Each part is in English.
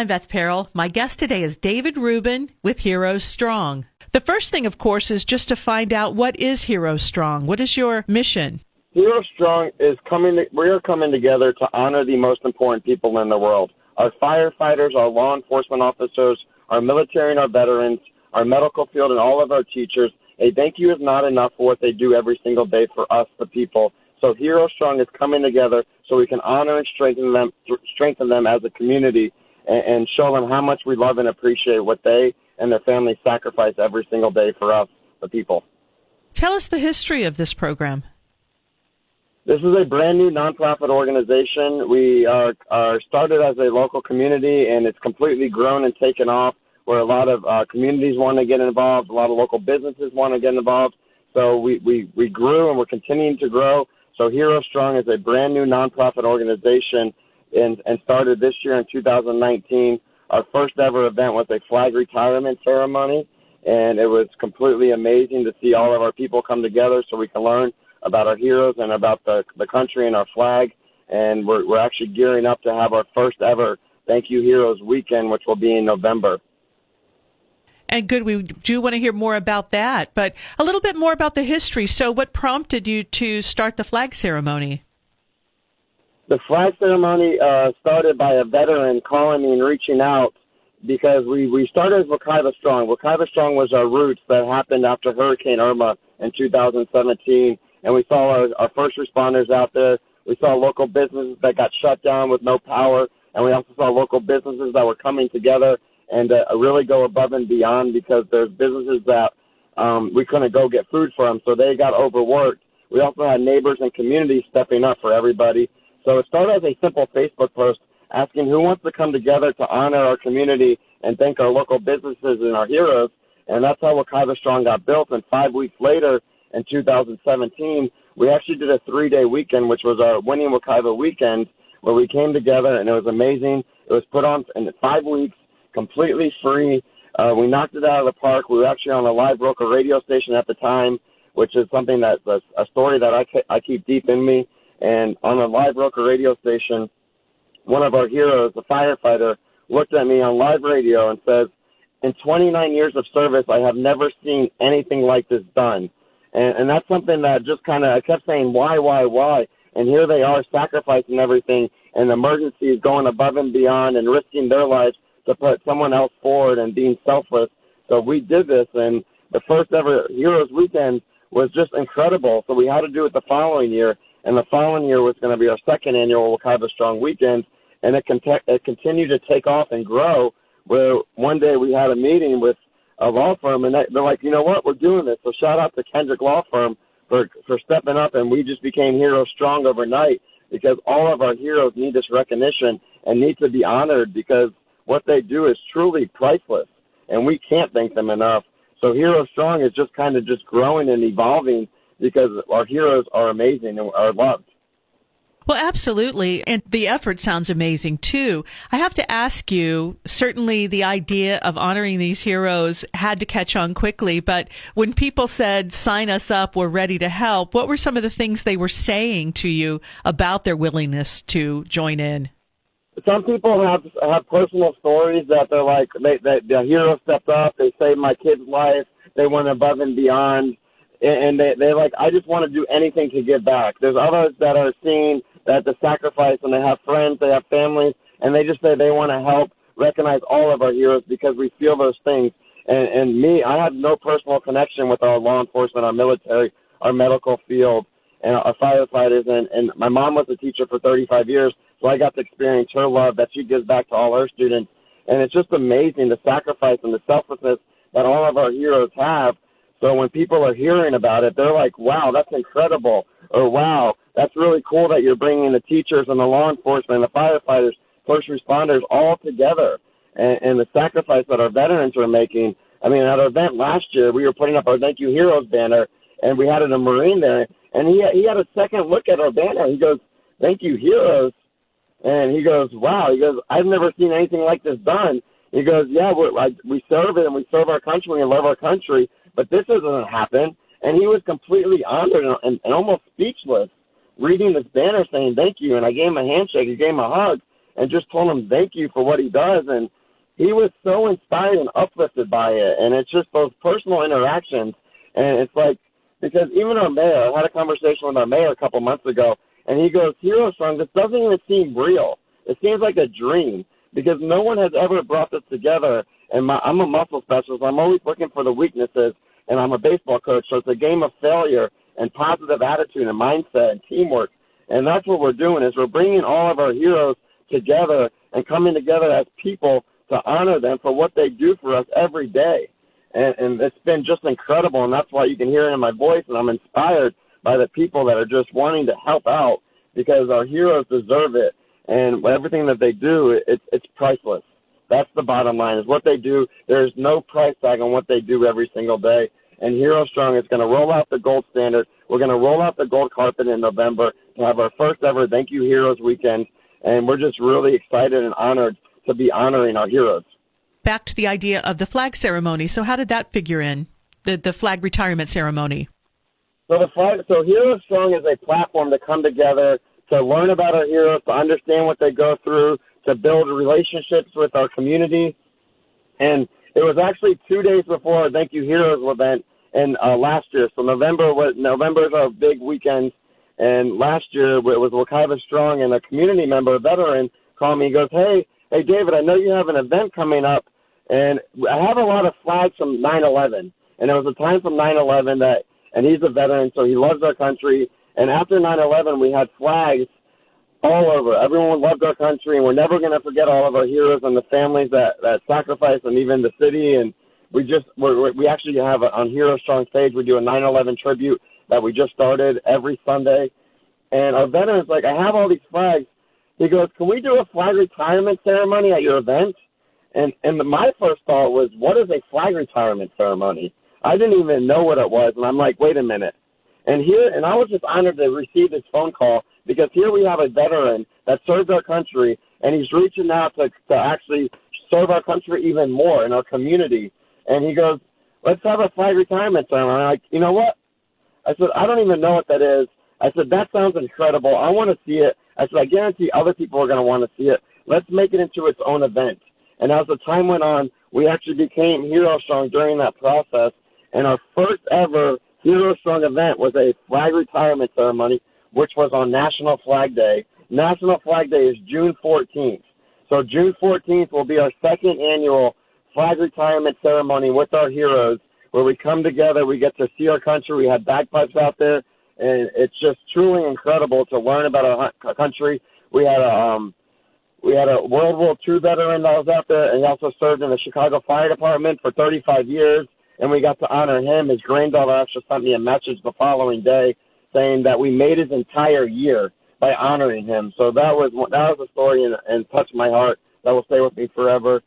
I'm Beth Peril. My guest today is David Rubin with Heroes Strong. The first thing, of course, is just to find out, what is Heroes Strong? What is your mission? Heroes Strong is we are coming together to honor the most important people in the world. Our firefighters, our law enforcement officers, our military and our veterans, our medical field, and all of our teachers. A thank you is not enough for what they do every single day for us, the people. So Heroes Strong is coming together so we can honor and strengthen them as a community and show them how much we love and appreciate what they and their families sacrifice every single day for us, the people. Tell us the history of this program. This is a brand new nonprofit organization. We are started as a local community, and it's completely grown and taken off, where a lot of communities want to get involved, a lot of local businesses want to get involved. So we grew, and we're continuing to grow. So Heroes Strong is a brand new nonprofit organization and started this year in 2019. Our first ever event was a flag retirement ceremony, and it was completely amazing to see all of our people come together so we can learn about our heroes and about the country and our flag. And we're actually gearing up to have our first ever Thank You Heroes weekend, which will be in November. And good, we do want to hear more about that, but a little bit more about the history. So what prompted you to start the flag ceremony? The flag ceremony started by a veteran calling me and reaching out because we started as Joetta Strong. Joetta Strong was our roots that happened after Hurricane Irma in 2017, and we saw our first responders out there. We saw local businesses that got shut down with no power, and we also saw local businesses that were coming together and really go above and beyond because there's businesses that we couldn't go get food from, so they got overworked. We also had neighbors and communities stepping up for everybody. So it started as a simple Facebook post asking who wants to come together to honor our community and thank our local businesses and our heroes, and that's how Joetta Strong got built. And 5 weeks later, in 2017, we actually did a 3-day weekend, which was our Winning Joetta weekend, where we came together, and it was amazing. It was put on in 5 weeks, completely free. We knocked it out of the park. We were actually on a live local radio station at the time, which is something that's a story that I keep deep in me. And on a live local radio station, one of our heroes, a firefighter, looked at me on live radio and says, in 29 years of service, I have never seen anything like this done. And that's something that just kind of, I kept saying, why? And here they are sacrificing everything, and emergencies going above and beyond and risking their lives to put someone else forward and being selfless. So we did this, and the first ever Heroes Weekend was just incredible. So we had to do it the following year, and the following year was going to be our second annual Joetta Strong Weekend, and it continued to take off and grow, where one day we had a meeting with a law firm, and they're like, you know what, we're doing this. So shout out to Kendrick Law Firm for stepping up, and we just became Heroes Strong overnight because all of our heroes need this recognition and need to be honored because what they do is truly priceless, and we can't thank them enough. So Heroes Strong is just kind of just growing and evolving because our heroes are amazing and are loved. Well, absolutely. And the effort sounds amazing, too. I have to ask you, certainly the idea of honoring these heroes had to catch on quickly. But when people said, sign us up, we're ready to help, what were some of the things they were saying to you about their willingness to join in? Some people have personal stories that they're like, the hero stepped up, they saved my kid's life, they went above and beyond. And they're like, I just want to do anything to give back. There's others that are seeing that the sacrifice, and they have friends, they have families, and they just say they want to help recognize all of our heroes because we feel those things. And me, I have no personal connection with our law enforcement, our military, our medical field, and our firefighters. And my mom was a teacher for 35 years, so I got to experience her love that she gives back to all her students. And it's just amazing the sacrifice and the selflessness that all of our heroes have. So when people are hearing about it, they're like, wow, that's incredible. Or, wow, that's really cool that you're bringing the teachers and the law enforcement and the firefighters, first responders all together. And the sacrifice that our veterans are making. I mean, at our event last year, we were putting up our Thank You Heroes banner, and we had a Marine there. And he had a second look at our banner. He goes, Thank You Heroes. And he goes, wow. He goes, I've never seen anything like this done. He goes, yeah, we serve it, and we serve our country and love our country, but this doesn't happen. And he was completely honored and almost speechless reading this banner saying thank you. And I gave him a handshake. I gave him a hug. and just told him thank you for what he does. And he was so inspired and uplifted by it. And it's just those personal interactions. And it's like, because even our mayor, I had a conversation with our mayor a couple months ago, and he goes, Hero Strong, this doesn't even seem real. It seems like a dream because no one has ever brought this together. And I'm a muscle specialist. I'm always looking for the weaknesses, and I'm a baseball coach. So it's a game of failure and positive attitude and mindset and teamwork. And that's what we're doing is we're bringing all of our heroes together and coming together as people to honor them for what they do for us every day. And it's been just incredible, and that's why you can hear it in my voice, and I'm inspired by the people that are just wanting to help out because our heroes deserve it. And everything that they do, it's priceless. That's the bottom line, is what they do. There's no price tag on what they do every single day. And Hero Strong is going to roll out the gold standard. We're going to roll out the gold carpet in November to have our first ever Thank You Heroes weekend. And we're just really excited and honored to be honoring our heroes. Back to the idea of the flag ceremony. So how did that figure in, the flag retirement ceremony? So Hero Strong is a platform to come together, to learn about our heroes, to understand what they go through, to build relationships with our community. And it was actually 2 days before our Thank You Heroes event last year. So November is our big weekend. And last year it was Wekiva Strong, and a community member, a veteran, called me. He goes, Hey, David, I know you have an event coming up, and I have a lot of flags from 9/11. And there was a time from 9/11 and he's a veteran, so he loves our country. And after 9/11, we had flags all over. Everyone loved our country, and we're never going to forget all of our heroes and the families that sacrificed, and even the city. And we actually have on Hero Strong page, we do a 9/11 tribute that we just started every Sunday. And our veteran's like, I have all these flags. He goes, can we do a flag retirement ceremony at your event? And my first thought was, what is a flag retirement ceremony? I didn't even know what it was. And I'm like, wait a minute. And I was just honored to receive this phone call, because here we have a veteran that served our country, and he's reaching out to actually serve our country even more in our community. And he goes, let's have a flag retirement ceremony. I'm like, you know what? I said, I don't even know what that is. I said, that sounds incredible. I want to see it. I said, I guarantee other people are going to want to see it. Let's make it into its own event. And as the time went on, we actually became Hero Strong during that process. And our first ever Hero Strong event was a flag retirement ceremony, which was on National Flag Day. National Flag Day is June 14th. So June 14th will be our second annual flag retirement ceremony with our heroes, where we come together, we get to see our country. We had bagpipes out there, and it's just truly incredible to learn about our country. We had a World War II veteran that was out there, and he also served in the Chicago Fire Department for 35 years, and we got to honor him. His granddaughter actually sent me a message the following day saying that we made his entire year by honoring him. So that was a story and touched my heart that will stay with me forever.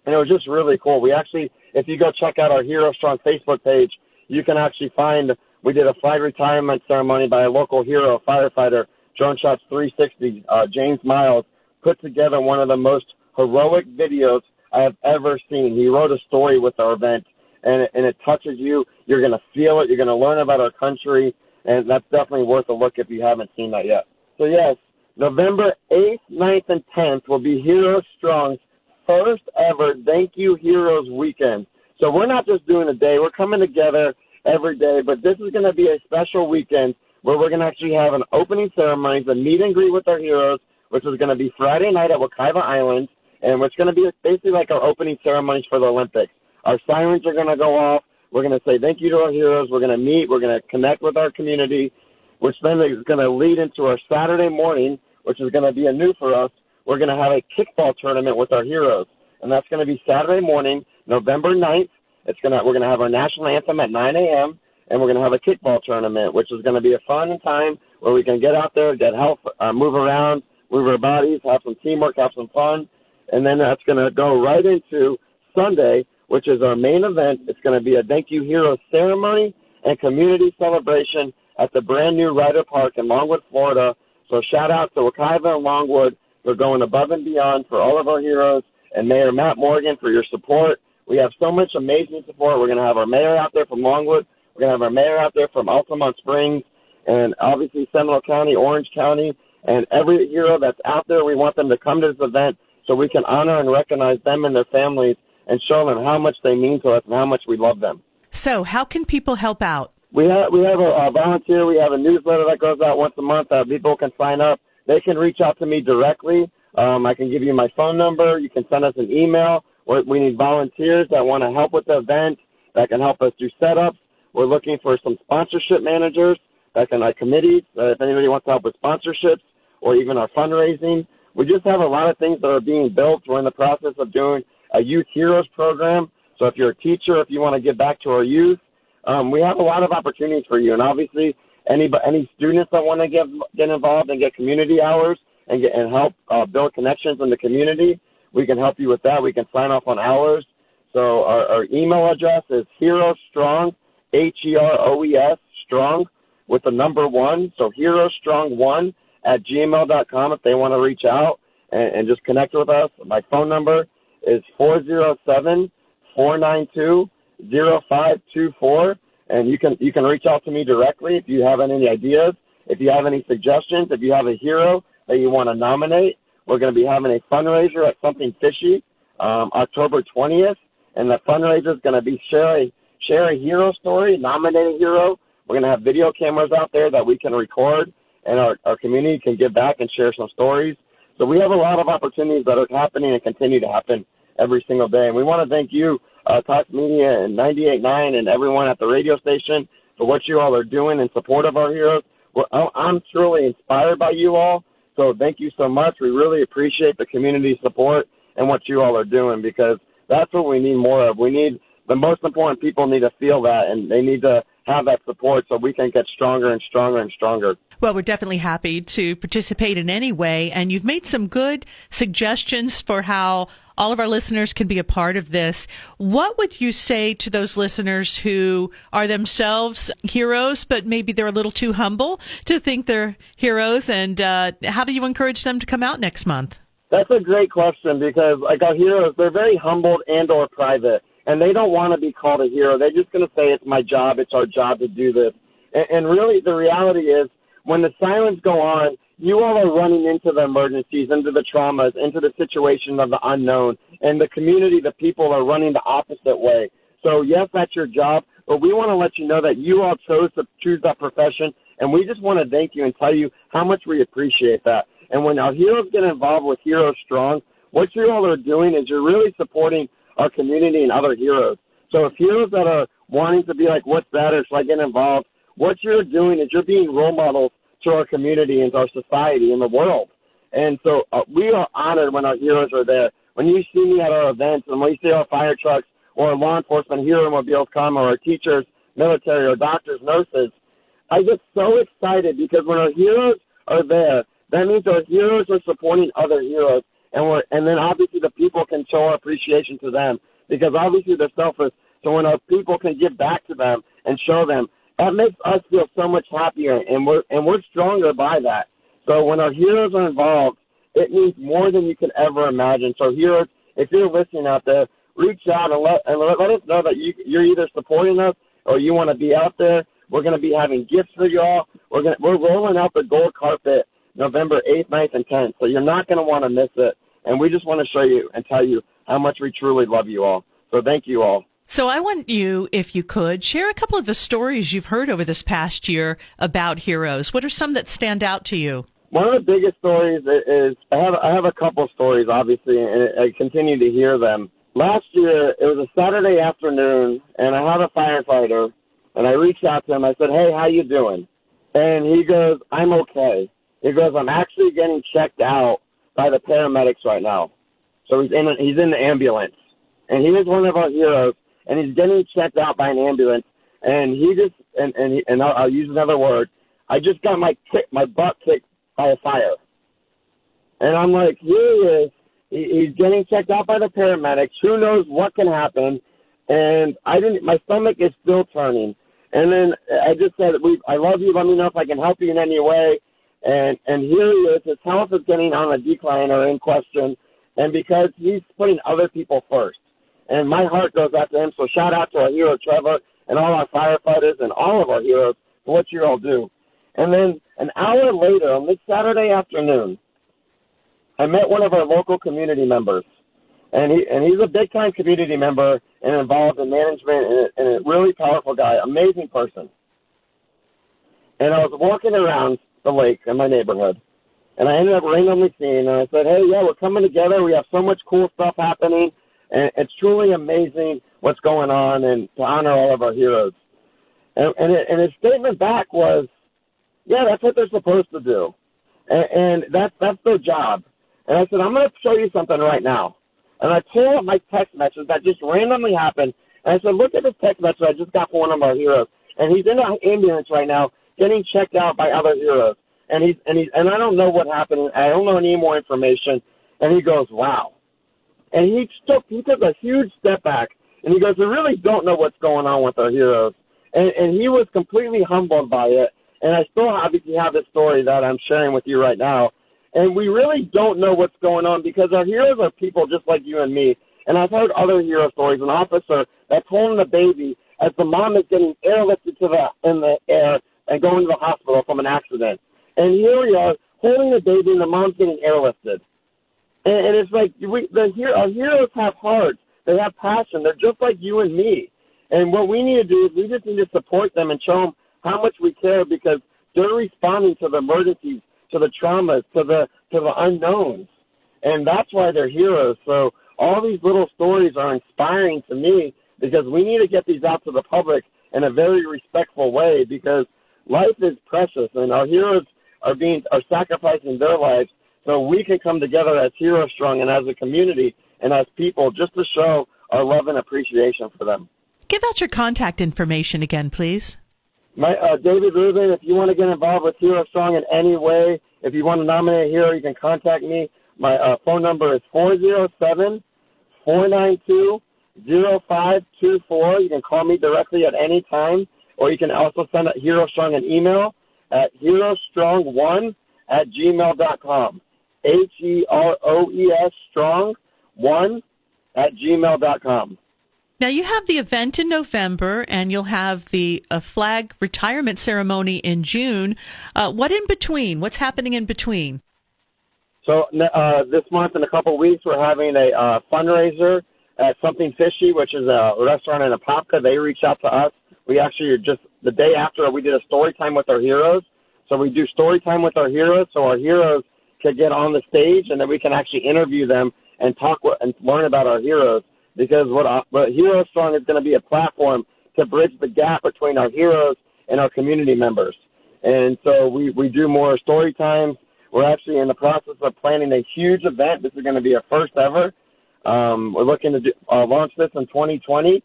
And it was just really cool. We actually, if you go check out our Hero Strong Facebook page, you can actually find, we did a flag retirement ceremony by a local hero, firefighter, Drone Shots 360, James Miles, put together one of the most heroic videos I have ever seen. He wrote a story with our event, and it touches you. You're going to feel it. You're going to learn about our country, and that's definitely worth a look if you haven't seen that yet. So, yes, November 8th, 9th, and 10th will be Hero Strong's first ever Thank You Heroes weekend. So we're not just doing a day. We're coming together every day, but this is going to be a special weekend where we're going to actually have an opening ceremony, a meet and greet with our heroes, which is going to be Friday night at Wekiva Island, and which is going to be basically like our opening ceremonies for the Olympics. Our sirens are going to go off. We're going to say thank you to our heroes. We're going to meet. We're going to connect with our community, which then is going to lead into our Saturday morning, which is going to be a new for us. We're going to have a kickball tournament with our heroes, and that's going to be Saturday morning, November 9th. We're going to have our national anthem at 9 a.m., and we're going to have a kickball tournament, which is going to be a fun time where we can get out there, get health, move around, move our bodies, have some teamwork, have some fun. And then that's going to go right into Sunday, which is our main event. It's going to be a Thank You Heroes ceremony and community celebration at the brand new Ryder Park in Longwood, Florida. So shout out to Wekiva and Longwood for going above and beyond for all of our heroes, and Mayor Matt Morgan for your support. We have so much amazing support. We're going to have our mayor out there from Longwood. We're going to have our mayor out there from Altamont Springs, and obviously Seminole County, Orange County. And every hero that's out there, we want them to come to this event so we can honor and recognize them and their families and show them how much they mean to us and how much we love them. So how can people help out? We have a volunteer. We have a newsletter that goes out once a month. People can sign up. They can reach out to me directly. I can give you my phone number. You can send us an email. We need volunteers that want to help with the event, that can help us do setups. We're looking for some sponsorship managers that can, like committees, if anybody wants to help with sponsorships or even our fundraising. We just have a lot of things that are being built. We're in the process of doing a Youth Heroes program. So if you're a teacher, if you want to give back to our youth, we have a lot of opportunities for you. And obviously, any students that want to get involved and get community hours and help build connections in the community, we can help you with that. We can sign off on hours. So our email address is herostrong, HEROES, strong, with the number 1. So herostrong1 at gmail.com if they want to reach out and just connect with us. My phone number is 407-492-0524. And you can reach out to me directly if you have any ideas, if you have any suggestions, if you have a hero that you want to nominate. We're going to be having a fundraiser at Something Fishy October 20th, and the fundraiser is going to be share a hero story, nominate a hero. We're going to have video cameras out there that we can record, and our community can give back and share some stories. So we have a lot of opportunities that are happening and continue to happen every single day. And we want to thank you, Talk Media and 98.9 and everyone at the radio station for what you all are doing in support of our heroes. I'm truly inspired by you all. So thank you so much. We really appreciate the community support and what you all are doing, because that's what we need more of. The most important people need to feel that, and they need to have that support so we can get stronger and stronger and stronger. Well, we're definitely happy to participate in any way, and you've made some good suggestions for how all of our listeners can be a part of this. What would you say to those listeners who are themselves heroes, but maybe they're a little too humble to think they're heroes, and how do you encourage them to come out next month? That's a great question, because like our heroes, they're very humbled and or private, and they don't want to be called a hero. They're just going to say, it's my job, it's our job to do this. And really the reality is, when the sirens go on, you all are running into the emergencies, into the traumas, into the situation of the unknown, and the community, the people are running the opposite way. So yes, that's your job, but we want to let you know that you all chose to choose that profession, and we just want to thank you and tell you how much we appreciate that. And when our heroes get involved with Heroes Strong, what you all are doing is you're really supporting our community and other heroes. So if heroes that are wanting to be like, what's that, or should I get involved, what you're doing is you're being role models to our community and to our society and the world. And so we are honored when our heroes are there. When you see me at our events and when you see our fire trucks or our law enforcement hero mobiles come, or our teachers, military, or doctors, nurses, I get so excited, because when our heroes are there, that means our heroes are supporting other heroes. And then obviously the people can show our appreciation to them, because obviously they're selfless. So when our people can give back to them and show them, that makes us feel so much happier, and we're stronger by that. So when our heroes are involved, it means more than you can ever imagine. So heroes, if you're listening out there, reach out and let us know that you're either supporting us or you want to be out there. We're going to be having gifts for you all. We're rolling out the gold carpet November 8th, 9th, and 10th. So you're not going to want to miss it. And we just want to show you and tell you how much we truly love you all. So thank you all. So I want you, if you could, share a couple of the stories you've heard over this past year about heroes. What are some that stand out to you? One of the biggest stories is I have a couple stories, obviously, and I continue to hear them. Last year, it was a Saturday afternoon, and I have a firefighter, and I reached out to him. I said, hey, how you doing? And he goes, I'm okay. He goes, I'm actually getting checked out by the paramedics right now. So he's in the ambulance. And he is one of our heroes, and he's getting checked out by an ambulance. And he just, and I'll use another word, I just got my butt kicked by a fire. And I'm like, here he is. He's getting checked out by the paramedics. Who knows what can happen? And my stomach is still turning. And then I just said, I love you. Let me know if I can help you in any way. And here he is. His health is getting on a decline or in question. And because he's putting other people first. And my heart goes out to him. So shout out to our hero, Trevor, and all our firefighters and all of our heroes for what you all do. And then an hour later, on this Saturday afternoon, I met one of our local community members. And he's a big-time community member and involved in management and a really powerful guy, amazing person. And I was walking around the lake in my neighborhood, and I ended up randomly seeing, and I said, hey, yeah, we're coming together. We have so much cool stuff happening, and it's truly amazing what's going on and to honor all of our heroes. And his statement back was, yeah, that's what they're supposed to do, and that's their job. And I said, I'm going to show you something right now. And I pulled up my text message that just randomly happened, and I said, look at this text message I just got from one of our heroes. And he's in an ambulance right now getting checked out by other heroes. And I don't know what happened. I don't know any more information. And he goes, wow. And he took a huge step back, and he goes, we really don't know what's going on with our heroes. And he was completely humbled by it. And I still obviously have this story that I'm sharing with you right now. And we really don't know what's going on because our heroes are people just like you and me. And I've heard other hero stories. An officer that's holding a baby as the mom is getting airlifted in the air and going to the hospital from an accident. And here we are holding the baby and the mom's getting airlifted. And it's like our heroes have hearts. They have passion. They're just like you and me. And what we need to do is we just need to support them and show them how much we care because they're responding to the emergencies, to the traumas, to the unknowns. And that's why they're heroes. So all these little stories are inspiring to me because we need to get these out to the public in a very respectful way because life is precious and our heroes are sacrificing their lives so we can come together as Hero Strong and as a community and as people just to show our love and appreciation for them. Give out your contact information again, please. My David Rubin, if you want to get involved with Hero Strong in any way, if you want to nominate a hero, you can contact me. My phone number is 407-492-0524. You can call me directly at any time, or you can also send Hero Strong an email at herostrong1@gmail.com. HEROES strong1@gmail.com. Now, you have the event in November, and you'll have the flag retirement ceremony in June. What in between? What's happening in between? So this month, in a couple of weeks, we're having a fundraiser at Something Fishy, which is a restaurant in Apopka. They reached out to us. We actually are just the day after we did a story time with our heroes. So we do story time with our heroes, so our heroes can get on the stage, and then we can actually interview them and talk and learn about our heroes. Because what Hero Strong is going to be a platform to bridge the gap between our heroes and our community members. And so we do more story times. We're actually in the process of planning a huge event. This is going to be our first ever. We're looking to launch this in 2020.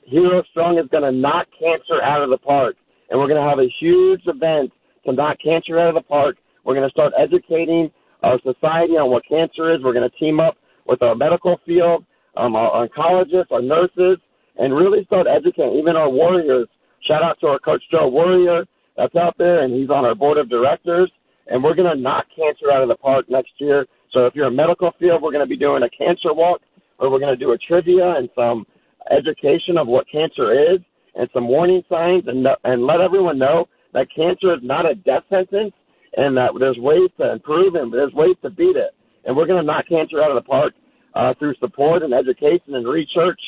Hero Strong is going to knock cancer out of the park. And we're going to have a huge event to knock cancer out of the park. We're going to start educating our society on what cancer is. We're going to team up with our medical field, our oncologists, our nurses, and really start educating even our warriors. Shout out to our Coach Joe Warrior that's out there, and he's on our board of directors. And we're going to knock cancer out of the park next year. So if you're a medical field, we're going to be doing a cancer walk, or we're going to do a trivia and some education of what cancer is and some warning signs and let everyone know that cancer is not a death sentence and that there's ways to improve and there's ways to beat it. And we're going to knock cancer out of the park through support and education and research.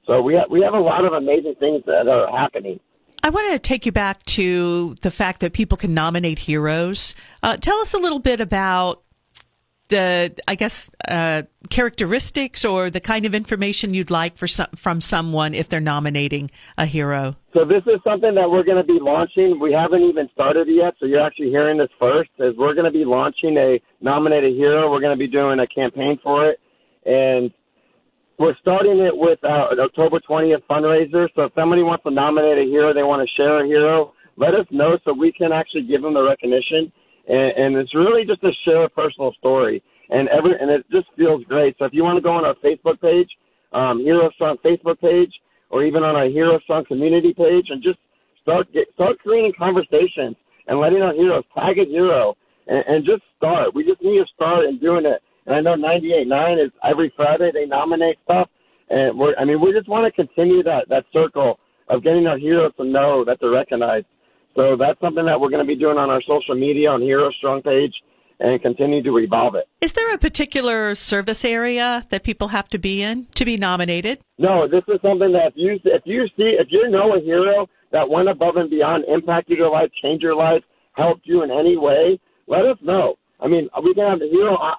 So we have a lot of amazing things that are happening. I want to take you back to the fact that people can nominate heroes. Tell us a little bit about the, characteristics or the kind of information you'd like from someone if they're nominating a hero. So this is something that we're going to be launching. We haven't even started it yet, so you're actually hearing this first. Is we're going to be launching a Nominate a Hero. We're going to be doing a campaign for it, and we're starting it with an October 20th fundraiser. So if somebody wants to nominate a hero, they want to share a hero, let us know so we can actually give them the recognition. And it's really just to share a personal story. And it just feels great. So if you want to go on our Facebook page, Hero Strong Facebook page, or even on our Hero Strong community page, and just start creating conversations and letting our heroes tag a hero and just start. We just need to start and doing it. And I know 98.9 is every Friday they nominate stuff. And we just want to continue that circle of getting our heroes to know that they're recognized. So that's something that we're going to be doing on our social media, on Hero Strong page, and continue to evolve it. Is there a particular service area that people have to be in to be nominated? No, this is something that if you know a hero that went above and beyond, impacted your life, changed your life, helped you in any way, let us know. I mean, we can have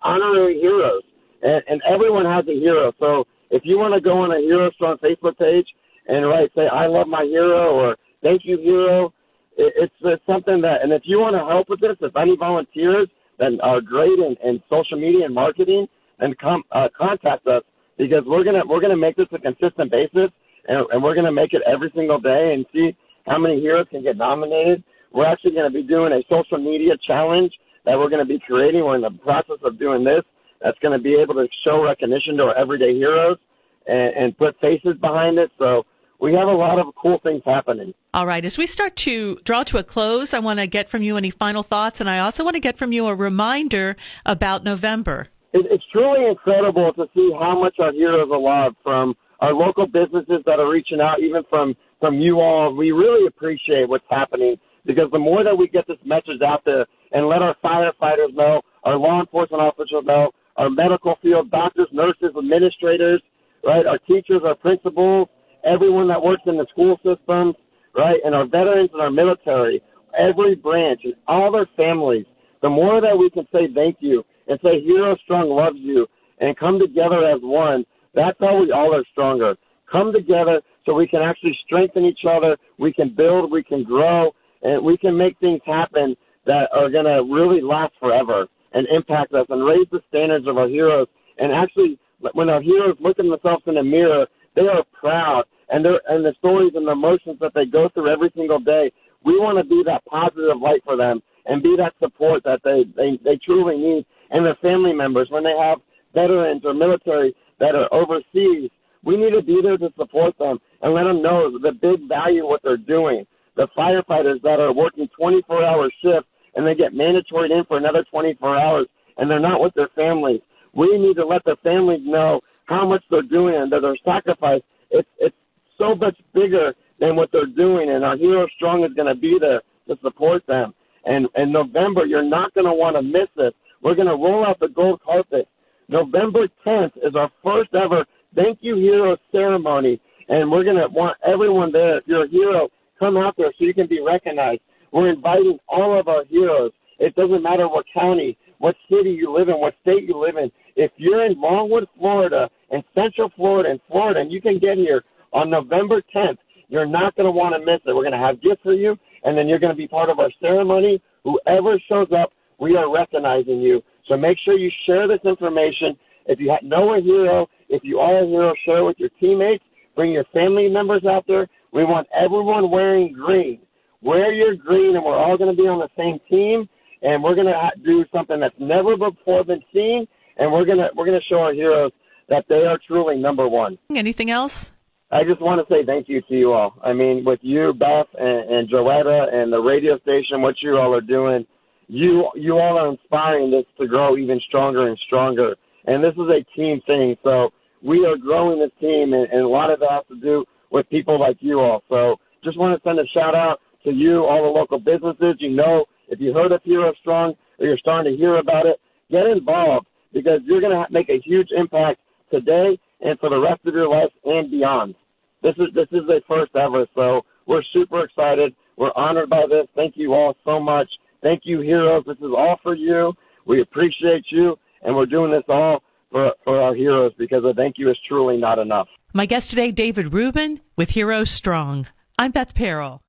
honorary heroes, and everyone has a hero. So if you want to go on a Hero Strong Facebook page and say, I love my hero, or thank you, hero, it's something that, and if you want to help with this, if any volunteers that are great in social media and marketing, then contact us, because we're gonna make this a consistent basis, and we're gonna make it every single day and see how many heroes can get nominated. We're actually going to be doing a social media challenge that we're going to be creating. We're in the process of doing this. That's going to be able to show recognition to our everyday heroes and put faces behind it. So we have a lot of cool things happening. All right. As we start to draw to a close, I want to get from you any final thoughts, and I also want to get from you a reminder about November. It's truly incredible to see how much our heroes are loved, from our local businesses that are reaching out, even from you all. We really appreciate what's happening, because the more that we get this message out there and let our firefighters know, our law enforcement officers know, our medical field, doctors, nurses, administrators, right, our teachers, our principals, everyone that works in the school systems, right, and our veterans and our military, every branch and all their families, the more that we can say thank you and say Hero Strong loves you and come together as one, that's how we all are stronger. Come together so we can actually strengthen each other, we can build, we can grow, and we can make things happen that are going to really last forever and impact us and raise the standards of our heroes. And actually, when our heroes look at themselves in the mirror, they are proud, and the stories and the emotions that they go through every single day, we want to be that positive light for them and be that support that they truly need. And their family members, when they have veterans or military that are overseas, we need to be there to support them and let them know the big value of what they're doing. The firefighters that are working 24-hour shifts and they get mandatory in for another 24 hours and they're not with their families. We need to let their families know how much they're doing and that their sacrifice, it's so much bigger than what they're doing, and our Hero Strong is going to be there to support them. And in November, you're not going to want to miss this. We're going to roll out the gold carpet. November 10th is our first ever Thank You Hero ceremony, and we're going to want everyone there. If you're a hero, come out there so you can be recognized. We're inviting all of our heroes. It doesn't matter what county, what city you live in, what state you live in. If you're in Longwood, Florida, and Central Florida, and you can get here on November 10th, you're not going to want to miss it. We're going to have gifts for you, and then you're going to be part of our ceremony. Whoever shows up, we are recognizing you. So make sure you share this information. If you know a hero, if you are a hero, share it with your teammates. Bring your family members out there. We want everyone wearing green. Wear your green, and we're all going to be on the same team, and we're going to do something that's never before been seen, and we're going to show our heroes that they are truly number one. Anything else? I just want to say thank you to you all. I mean, with you, Beth, and Joetta, and the radio station, what you all are doing, you all are inspiring this to grow even stronger and stronger. And this is a team thing, so we are growing this team, and a lot of it has to do with people like you all. So just want to send a shout-out to you, all the local businesses. You know, if you heard of Hero Strong or you're starting to hear about it, get involved, because you're going to make a huge impact today and for the rest of your life and beyond. This is a first ever, so we're super excited. We're honored by this. Thank you all so much. Thank you, heroes. This is all for you. We appreciate you, and we're doing this all for our heroes, because a thank you is truly not enough. My guest today, David Rubin with Hero Strong. I'm Beth Perrell.